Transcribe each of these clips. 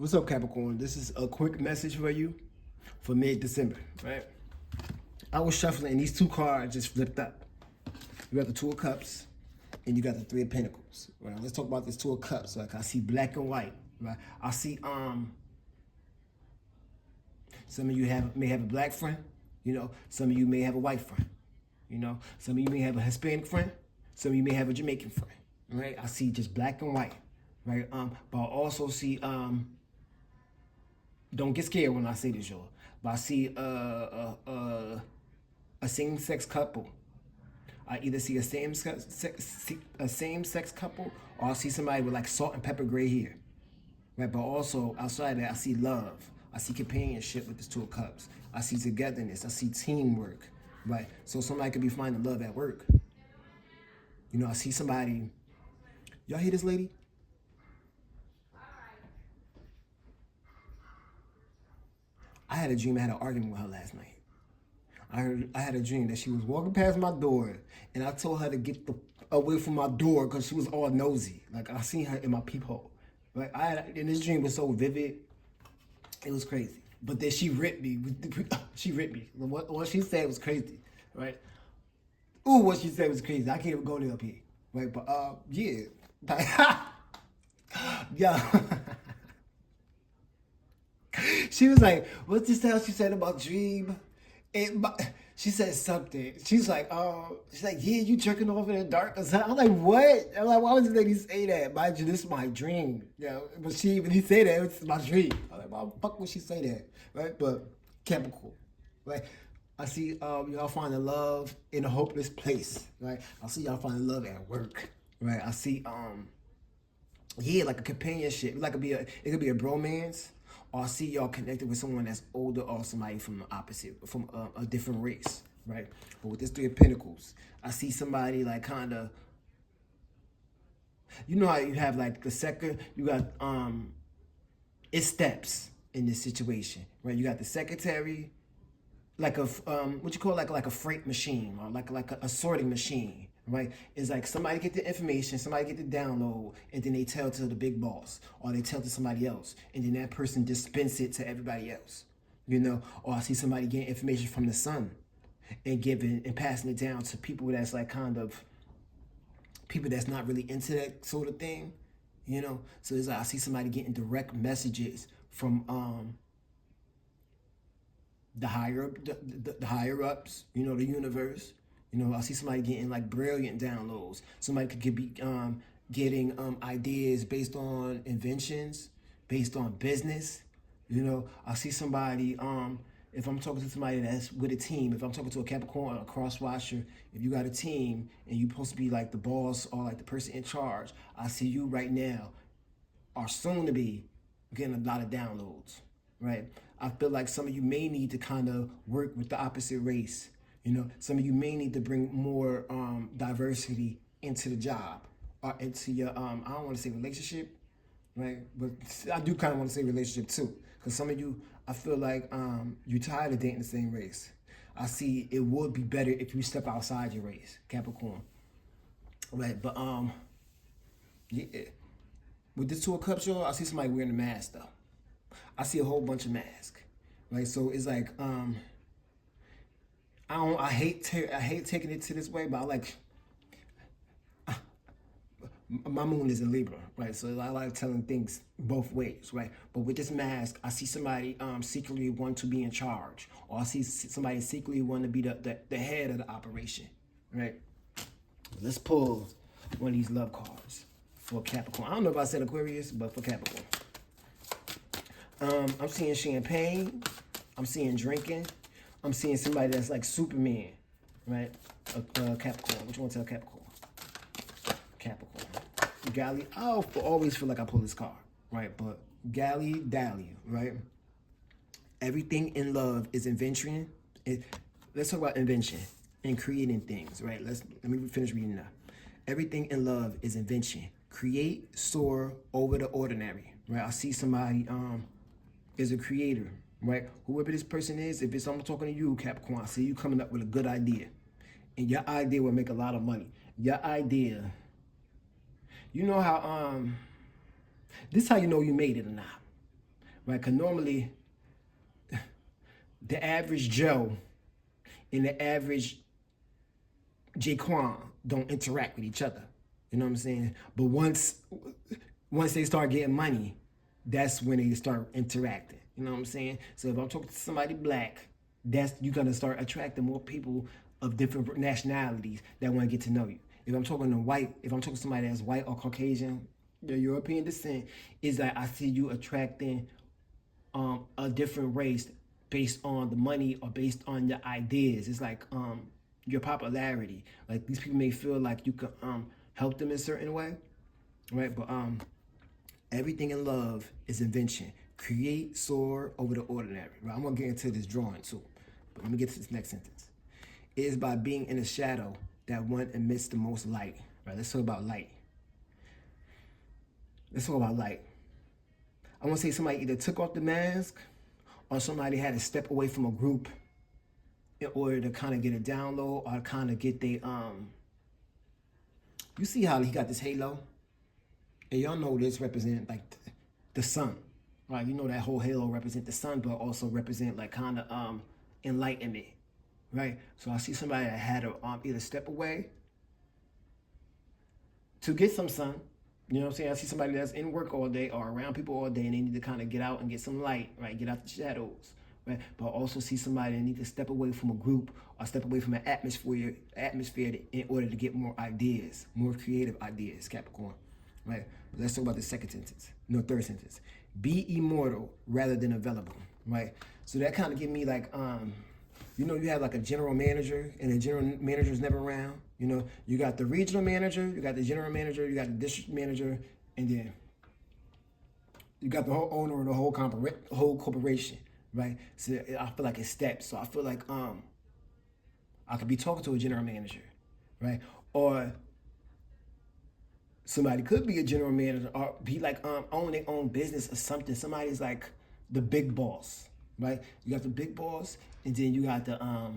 What's up, Capricorn? This is a quick message for you for mid-December, right? I was shuffling and these two cards just flipped up. You got the Two of Cups and you got the Three of Pentacles. Right? Let's talk about this Two of Cups. Like I see black and white, right? I see some of you may have a black friend, you know, some of you may have a white friend, you know, some of you may have a Hispanic friend, some of you may have a Jamaican friend, right? I see just black and white, right? But I also see don't get scared when I say this, y'all. But I see a same-sex couple. I either see a same-sex couple, or I see somebody with like salt and pepper gray hair. Right, but also outside of that, I see love. I see companionship with this Two of Cups. I see togetherness. I see teamwork. Right, so somebody could be finding love at work. You know, I see somebody. Y'all hear this lady? I had a dream. I had an argument with her last night. I had a dream that she was walking past my door, and I told her to get away from my door because she was all nosy. Like I seen her in my peephole. Like and this dream was so vivid, it was crazy. But then she ripped me. She ripped me. What she said was crazy, right? Ooh, what she said was crazy. I can't even go there up here, right? But yeah, yeah. She was like, what's this hell she said about dream? She said something. She's like, yeah, you jerking off in the dark or something. I'm like, what? I'm like, why would this lady say that? Mind you, this is my dream. Yeah, but when he said that, it's my dream. I'm like, why the fuck would she say that? Right? But Capricorn, right? I see y'all finding love in a hopeless place, right? I see y'all finding love at work, right? I see yeah, like a companionship. It could be a bromance. Or I see y'all connected with someone that's older or somebody from the opposite, from a different race, right? But with this Three of Pentacles, I see somebody like kind of, you know how you have like the second, you got, it's steps in this situation, right? You got the secretary, like a, what you call like a freight machine or like a sorting machine, right? It's like somebody get the information, somebody get the download, and then they tell to the big boss, or they tell to somebody else, and then that person dispense it to everybody else, you know? Or I see somebody getting information from the sun and giving and passing it down to people that's like kind of, people that's not really into that sort of thing, you know? So it's like I see somebody getting direct messages from the higher ups, you know, the universe. You know, I see somebody getting like brilliant downloads. Somebody could be getting ideas based on inventions, based on business. You know, I see somebody, if I'm talking to somebody that's with a team, if I'm talking to a Capricorn, a cross-watcher, if you got a team and you're supposed to be like the boss or like the person in charge, I see you right now are soon to be getting a lot of downloads, right? I feel like some of you may need to kind of work with the opposite race. You know, some of you may need to bring more diversity into the job or into your, I don't want to say relationship, right? But I do kind of want to say relationship too. Because some of you, I feel like you're tired of dating the same race. I see it would be better if you step outside your race, Capricorn. Right, but yeah. With this Two of Cups, y'all, I see somebody wearing a mask though. I see a whole bunch of masks. Right, so it's like, I hate taking it to this way, but I like, my moon is in Libra, right? So I like telling things both ways, right? But with this mask, I see somebody secretly want to be in charge, or I see somebody secretly want to be the head of the operation, right? Let's pull one of these love cards for Capricorn. I don't know if I said Aquarius, but for Capricorn. I'm seeing champagne. I'm seeing drinking. I'm seeing somebody that's like Superman, right? Capricorn. What you want to tell Capricorn? Capricorn. Galley. I always feel like I pull this card, right? But Galley Dally, right? Everything in love is invention. Let's talk about invention and creating things, right? Let me finish reading now. Everything in love is invention. Create, soar over the ordinary, right? I see somebody is a creator, right? Whoever this person is, if I'm talking to you, Capricorn, I see you coming up with a good idea. And your idea will make a lot of money. Your idea, you know how, this is how you know you made it or not. right? Because normally the average Joe and the average Jaquan don't interact with each other. You know what I'm saying? But once they start getting money, that's when they start interacting. You know what I'm saying? So if I'm talking to somebody black, you're gonna start attracting more people of different nationalities that want to get to know you. If I'm talking to somebody that's white or Caucasian, the European descent, is that I see you attracting a different race based on the money or based on your ideas. It's like your popularity. Like these people may feel like you can help them in a certain way, right? But everything in love is invention. Create, soar over the ordinary. Right? I'm gonna get into this drawing too, but let me get to this next sentence. It is by being in the shadow that one emits the most light. Right? Let's talk about light. I want to say somebody either took off the mask or somebody had to step away from a group in order to kind of get a download or kind of get the you see how he got this halo? And y'all know this represent like the sun, right? You know that whole halo represent the sun, but also represent like kind of enlightenment, right? So I see somebody that had to either step away to get some sun. You know what I'm saying? I see somebody that's in work all day or around people all day and they need to kind of get out and get some light, right? Get out the shadows, right? But I also see somebody that need to step away from a group or step away from an atmosphere in order to get more ideas, more creative ideas, Capricorn, right? Let's talk about the third sentence. Be immortal rather than available, right? So that kind of give me like, you know, you have like a general manager and the general manager is never around. You know, you got the regional manager, you got the general manager, you got the district manager, and then you got the whole owner of the whole corporation, right? So I feel like it's steps. So I feel like I could be talking to a general manager, right? Or somebody could be a general manager or be like own their own business or something. Somebody's like the big boss, right? You got the big boss, and then you got the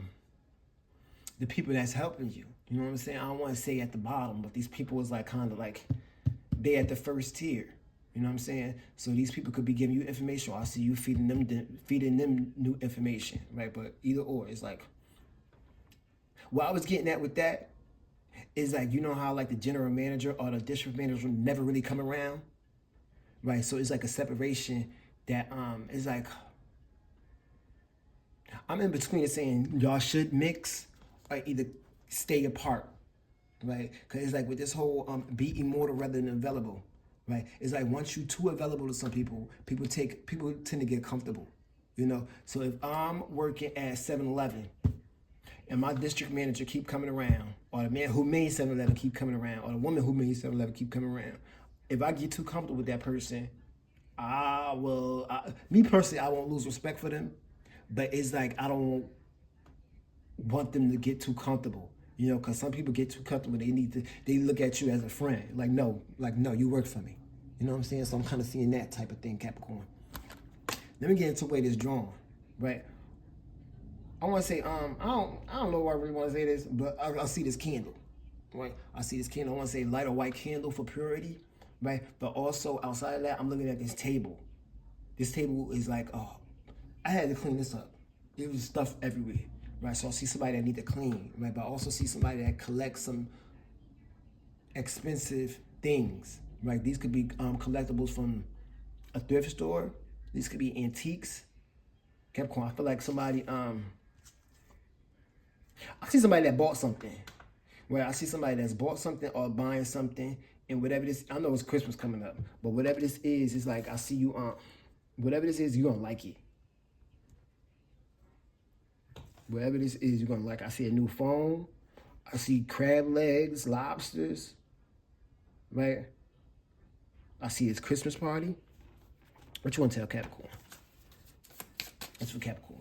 people that's helping you. You know what I'm saying? I don't want to say at the bottom, but these people is like kind of like they at the first tier. You know what I'm saying? So these people could be giving you information, or I see you feeding them new information, right? But either or, it's like what I was getting at with that is like, you know how like the general manager or the district manager never really come around, right? So it's like a separation that is like I'm in between saying y'all should mix or either stay apart, right? Because it's like with this whole be immortal rather than available, right? It's like once you too available to some people, people tend to get comfortable, you know? So if I'm working at 7-Eleven and my district manager keep coming around, or the man who made 7-Eleven keep coming around, or the woman who made 7-Eleven keep coming around, if I get too comfortable with that person, me personally, I won't lose respect for them, but it's like I don't want them to get too comfortable, you know, because some people get too comfortable. They look at you as a friend, like no, you work for me. You know what I'm saying? So I'm kind of seeing that type of thing, Capricorn. Let me get into the way this drawn, right? I want to say, I don't know why I really want to say this, but I see this candle, right? I see this candle. I want to say light or white candle for purity, right? But also outside of that, I'm looking at this table. This table is like, oh, I had to clean this up. There was stuff everywhere, right? So I see somebody that need to clean, right? But I also see somebody that collects some expensive things, right? These could be collectibles from a thrift store. These could be antiques. Capricorn, I feel like somebody, I see somebody that bought something. Where I see somebody that's bought something or buying something, and whatever this, I know it's Christmas coming up, but whatever this is, it's like I see you whatever this is, you're gonna like it. Whatever this is, you're gonna like. I see a new phone. I see crab legs, lobsters, right? I see his Christmas party. What you want to tell Capricorn? That's for Capricorn.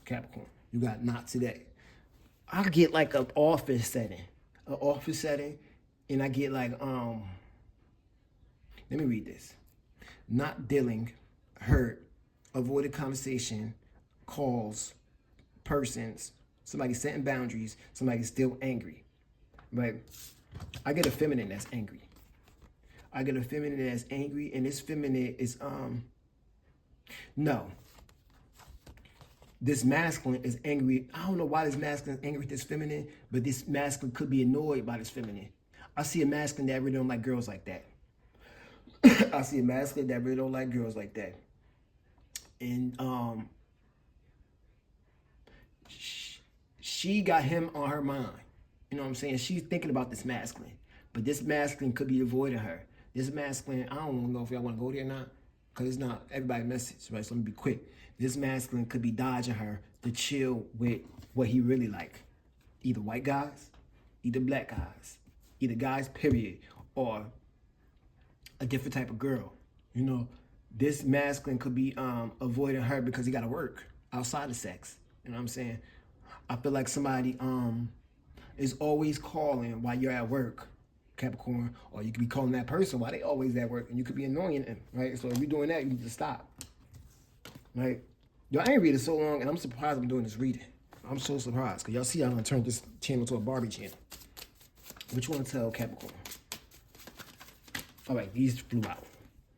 Capricorn, you got not today. I get like an office setting, and I get like, let me read this. Not dealing, hurt, avoided conversation, calls, persons, somebody setting boundaries, somebody still angry, right? I get a feminine that's angry. And this feminine is, No. This masculine is angry. I don't know why this masculine is angry with this feminine, but this masculine could be annoyed by this feminine. I see a masculine that really don't like girls like that. I see a masculine that really don't like girls like that. And she got him on her mind. You know what I'm saying? She's thinking about this masculine. But this masculine could be avoiding her. This masculine, I don't know if y'all want to go there or not, because it's not everybody's message, right? So let me be quick. This masculine could be dodging her to chill with what he really like. Either white guys, either black guys, either guys, period, or a different type of girl. You know, this masculine could be avoiding her because he got to work outside of sex. You know what I'm saying? I feel like somebody is always calling while you're at work, Capricorn, or you could be calling that person while they always at work, and you could be annoying them, right? So if you're doing that, you need to stop, right? Y'all ain't reading so long, and I'm surprised I'm doing this reading. I'm so surprised, because y'all see I'm going to turn this channel to a Barbie channel. What you want to tell Capricorn? All right, these flew out.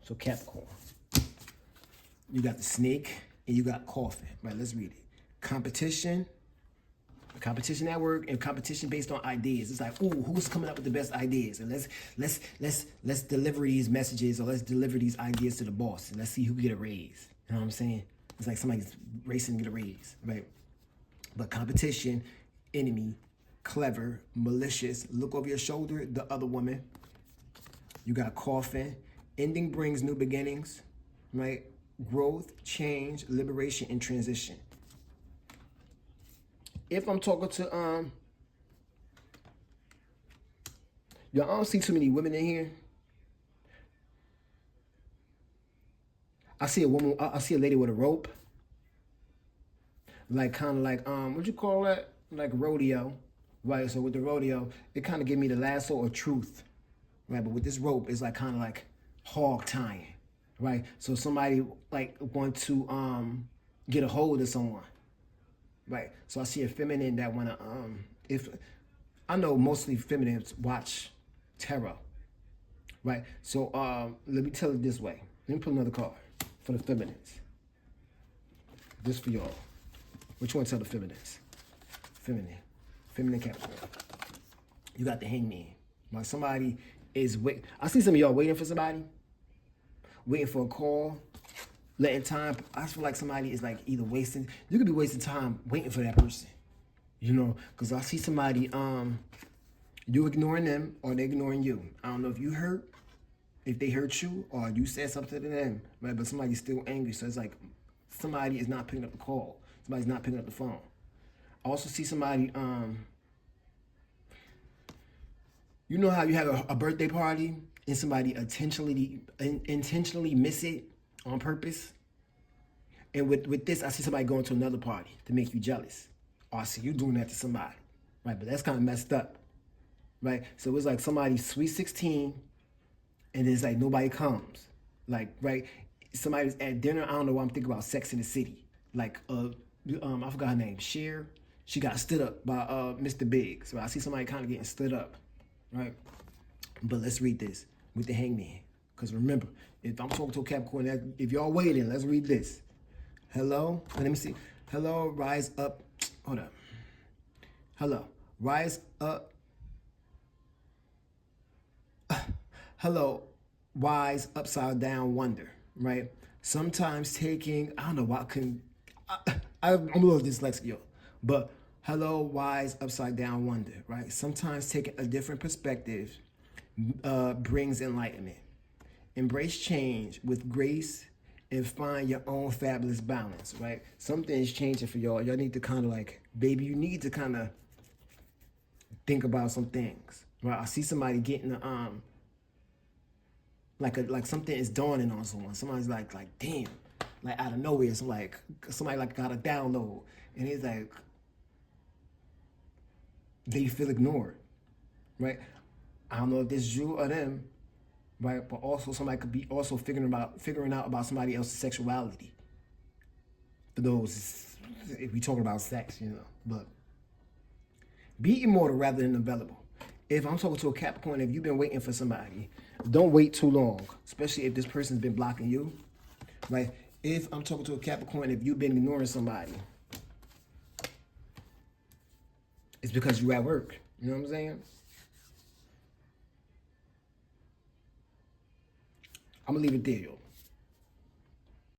So Capricorn, you got the snake, and you got coffin. Right, let's read it. Competition at work, and competition based on ideas. It's like, ooh, who's coming up with the best ideas? And let's deliver these messages, or let's deliver these ideas to the boss, and let's see who can get a raise. You know what I'm saying? It's like somebody's racing to get a raise, right? But competition, enemy, clever, malicious, look over your shoulder, the other woman. You got coffin, ending brings new beginnings, right? Growth, change, liberation, and transition. If I'm talking to y'all, I don't see too many women in here. I see a woman, I see a lady with a rope. Like kind of like what you call that? Like rodeo. Right? So with the rodeo, it kind of give me the lasso or truth. Right? But with this rope, it's like kind of like hog tying. Right? So somebody like want to get a hold of someone. Right, so I see a feminine that wanna if I know mostly feminines watch tarot, right? So let me tell it this way. Let me put another card for the feminines. This for y'all. Which one tell the feminines? Feminine Capricorn. You got the Hangman. Like somebody is wait. I see some of y'all waiting for somebody, waiting for a call. Letting time, I feel like somebody is like either wasting, you could be wasting time waiting for that person, you know, because I see somebody, you ignoring them or they ignoring you. I don't know if you hurt, if they hurt you or you said something to them, right? But somebody's still angry. So it's like somebody is not picking up the call. Somebody's not picking up the phone. I also see somebody, you know how you have a birthday party and somebody intentionally miss it on purpose? And with this, I see somebody going to another party to make you jealous. Or I see you doing that to somebody, right? But that's kind of messed up, right? So it's like somebody's sweet 16 and it's like nobody comes. Like, right? Somebody's at dinner, I don't know why I'm thinking about Sex in the City. Like, I forgot her name, Cher. She got stood up by Mr. Big. So I see somebody kind of getting stood up, right? But let's read this with the Hangman. Because remember, if I'm talking to a Capricorn, if y'all waiting, let's read this. Hello, let me see. Hello, rise up. Hold up. Hello, rise up. Hello, wise upside down wonder, right? Sometimes taking, I don't know why I'm a little dyslexic, but hello, wise upside down wonder, right? Sometimes taking a different perspective brings enlightenment. Embrace change with grace and find your own fabulous balance, right? Something is changing for y'all. Y'all need to kind of like, baby, you need to kind of think about some things, right? I see somebody getting like something is dawning on someone. Somebody's like damn, like out of nowhere. So like somebody like got a download, and it's like they feel ignored, right? I don't know if this is you or them, right? But also somebody could be also figuring out about somebody else's sexuality. For those, if we talking about sex, you know. But be immortal rather than available. If I'm talking to a Capricorn, if you've been waiting for somebody, don't wait too long, especially if this person's been blocking you, right? If I'm talking to a Capricorn, if you've been ignoring somebody, it's because you're at work. You know what I'm saying? I'm going to leave it there, yo.